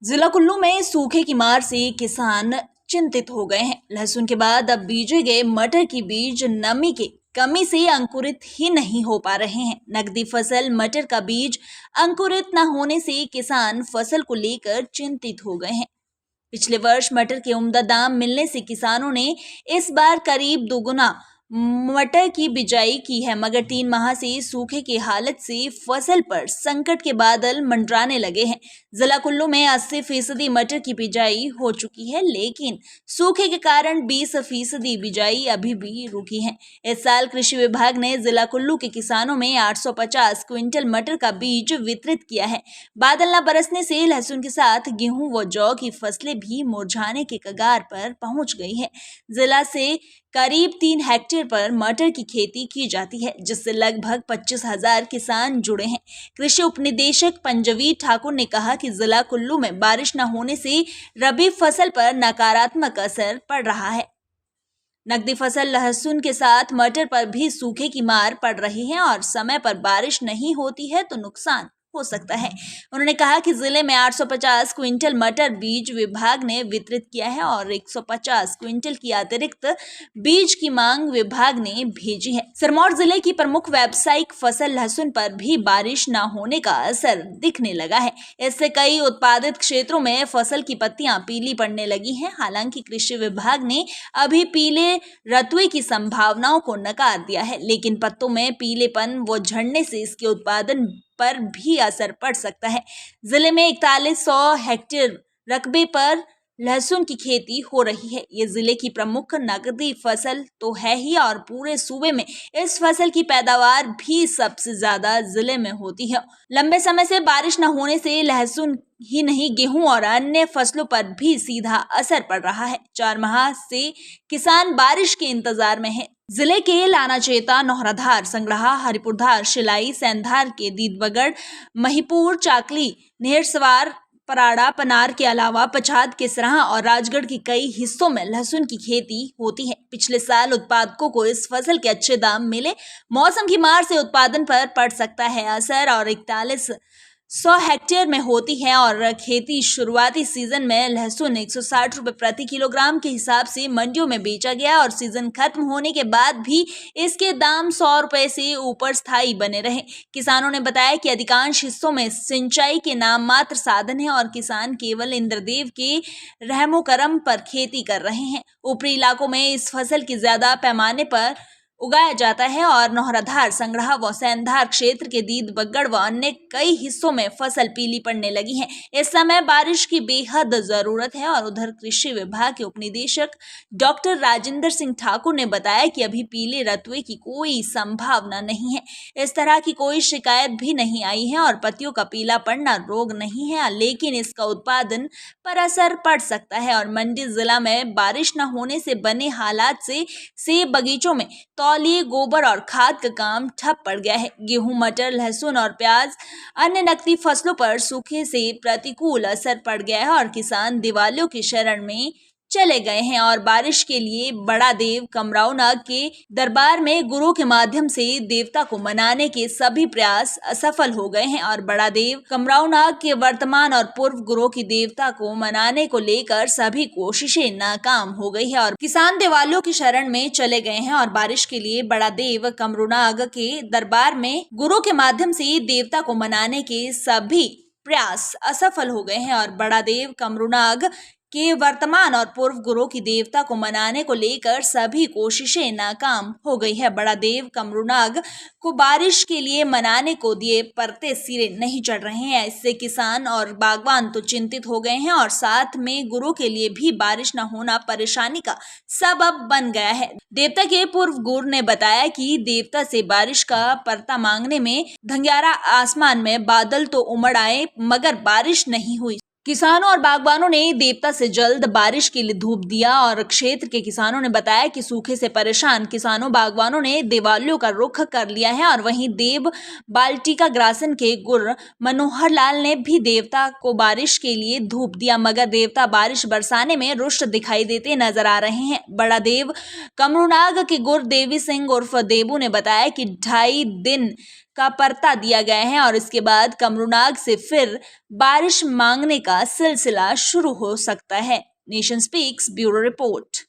जिला कुल्लू में सूखे की मार से किसान चिंतित हो गए हैं। लहसुन के बाद अब बीजे गए मटर की बीज नमी के कमी से अंकुरित ही नहीं हो पा रहे हैं। नकदी फसल मटर का बीज अंकुरित न होने से किसान फसल को लेकर चिंतित हो गए हैं। पिछले वर्ष मटर के उम्दा दाम मिलने से किसानों ने इस बार करीब दोगुना मटर की बिजाई की है, मगर 3 माह से सूखे की हालत से फसल पर संकट के बादल मंडराने लगे हैं। जिला कुल्लू में 80% मटर की बिजाई हो चुकी है, लेकिन सूखे के कारण 20% बिजाई अभी भी रुकी है। इस साल कृषि विभाग ने जिला कुल्लू के किसानों में 850 क्विंटल मटर का बीज वितरित किया है। बादल न बरसने से लहसुन के साथ गेहूं व जौ की फसलें भी मुरझाने के कगार पर पहुंच गई है। जिला से करीब 3 हेक्टेयर पर मटर की खेती की जाती है, जिससे लगभग 25,000 किसान जुड़े हैं। कृषि उपनिदेशक पंजवीर ठाकुर ने कहा कि जिला कुल्लू में बारिश न होने से रबी फसल पर नकारात्मक असर पड़ रहा है। नकदी फसल लहसुन के साथ मटर पर भी सूखे की मार पड़ रही है और समय पर बारिश नहीं होती है तो नुकसान हो सकता है। उन्होंने कहा कि जिले में 850 क्विंटल मटर बीज विभाग ने वितरित किया है और 150 क्विंटल की अतिरिक्त बीज की मांग विभाग ने भेजी है। सिरमौर जिले की प्रमुख व्यावसायिक फसल लहसुन पर भी बारिश न होने का असर दिखने लगा है। इससे कई उत्पादित क्षेत्रों में फसल की पत्तियां पीली पड़ने लगी हैं। हालांकि कृषि विभाग ने अभी पीले रतुए की संभावनाओं को नकार दिया है, लेकिन पत्तों में पीलेपन व झड़ने से इसके उत्पादन पर भी असर पड़ सकता है। जिले में 4100 हेक्टेयर रकबे पर लहसुन की खेती हो रही है। ये जिले की प्रमुख नकदी फसल तो है ही और पूरे सूबे में इस फसल की पैदावार भी सबसे ज्यादा जिले में होती है। लंबे समय से बारिश न होने से लहसुन ही नहीं गेहूं और अन्य फसलों पर भी सीधा असर पड़ रहा है। 4 माह से किसान बारिश के इंतजार में है। जिले के लानाचेता, नौहराधार, संगड़ाहा, हरिपुरधार, शिलाई, सैंधार के दीदबगड़, महिपुर, चाकली, नेहरसवार, पराड़ा, पनार के अलावा पछाद, किसराहा और राजगढ़ के कई हिस्सों में लहसुन की खेती होती है। पिछले साल उत्पादकों को इस फसल के अच्छे दाम मिले। मौसम की मार से उत्पादन पर पड़ सकता है असर और 4100 हेक्टेयर में होती है और खेती शुरुआती सीजन में लहसुन 160 रुपए प्रति किलोग्राम के हिसाब से मंडियों में बेचा गया और सीजन खत्म होने के बाद भी इसके दाम 100 रुपए से ऊपर स्थायी बने रहे। किसानों ने बताया कि अधिकांश हिस्सों में सिंचाई के नाम मात्र साधन है और किसान केवल इंद्रदेव के रहमो करम पर खेती कर रहे हैं। ऊपरी इलाकों में इस फसल की ज्यादा पैमाने पर उगाया जाता है और नौहराधार, संगड़ाहा व सैंधार क्षेत्र के दीदबगड़ व अन्य कई हिस्सों में फसल पीली पड़ने लगी है। इस समय बारिश की बेहद जरूरत है और उधर कृषि विभाग के उपनिदेशक डॉक्टर राजेंद्र सिंह ठाकुर ने बताया कि अभी पीले रतुए की कोई संभावना नहीं है। इस तरह की कोई शिकायत भी नहीं आई है और पत्तियों का पीला पड़ना रोग नहीं है, लेकिन इसका उत्पादन पर असर पड़ सकता है। और मंडी जिला में बारिश न होने से बने हालात से सेब बगीचों में तौलिए, गोबर और खाद का काम ठप पड़ गया है। गेहूं, मटर, लहसुन और प्याज अन्य नकदी फसलों पर सूखे से प्रतिकूल असर पड़ गया है और किसान दिवालियों की शरण में चले गए हैं और बारिश के लिए बड़ा देव कमराऊ नाग के दरबार में गुरु के माध्यम से देवता को मनाने के सभी प्रयास असफल हो गए हैं और बड़ा देव कमराऊ नाग के वर्तमान और पूर्व गुरु की देवता को मनाने को लेकर सभी कोशिशें नाकाम हो गई है और किसान दिवालियों की शरण में चले गए हैं और बारिश के लिए बड़ा देव कमरूनाग के दरबार में गुरु के माध्यम से देवता को मनाने के सभी प्रयास असफल हो गए हैं और बड़ा देव कमरूनाग के वर्तमान और पूर्व गुरु की देवता को मनाने को लेकर सभी कोशिशें नाकाम हो गई है। बड़ा देव कमरूनाग को बारिश के लिए मनाने को दिए परते सिरे नहीं चढ़ रहे हैं। इससे किसान और बागवान तो चिंतित हो गए हैं और साथ में गुरु के लिए भी बारिश न होना परेशानी का सबब बन गया है। देवता के पूर्व गुरु ने बताया कि देवता से बारिश का परता मांगने में धंग्यारा आसमान में बादल तो उमड़ आए मगर बारिश नहीं हुई। किसानों और बागबानों ने देवता से जल्द बारिश के लिए धूप दिया और क्षेत्र के किसानों ने बताया कि सूखे से परेशान किसानों बागबानों ने देवालयों का रुख कर लिया है और वहीं देव बाल्टिका ग्रासन के गुर मनोहर लाल ने भी देवता को बारिश के लिए धूप दिया, मगर देवता बारिश बरसाने में रुष्ट दिखाई देते नजर आ रहे हैं। बड़ा देव कमरूनाग के गुर देवी सिंह उर्फ देबू ने बताया कि 2.5 दिन का परता दिया गया है और इसके बाद कमरूनाग से फिर बारिश मांगने का का सिलसिला शुरू हो सकता है। Nation speaks bureau report.